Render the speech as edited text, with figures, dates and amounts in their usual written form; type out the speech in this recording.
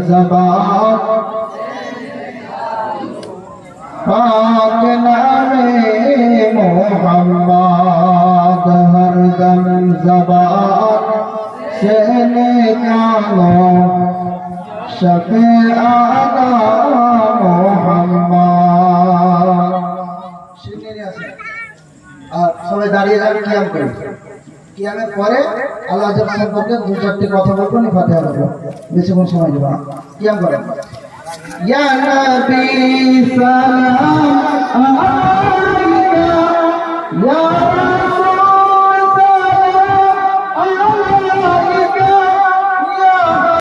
ज़बान पाक नामे मोहम्मद हरदम ज़बान से निकालो शफ़े आला मोहम्मद। আর সবাই দাঁড়িয়ে যাবে কিয়াম করে। কিয়ামের পরে আল্লাহ তাআলা সম্পর্কে দু চারটি কথা বলবো, ফাতিহা পড়বো, বেশিক্ষণ সময় দেব না। কিয়াম করেন। ইয়া নবী সালাম আলাইকা ইয়া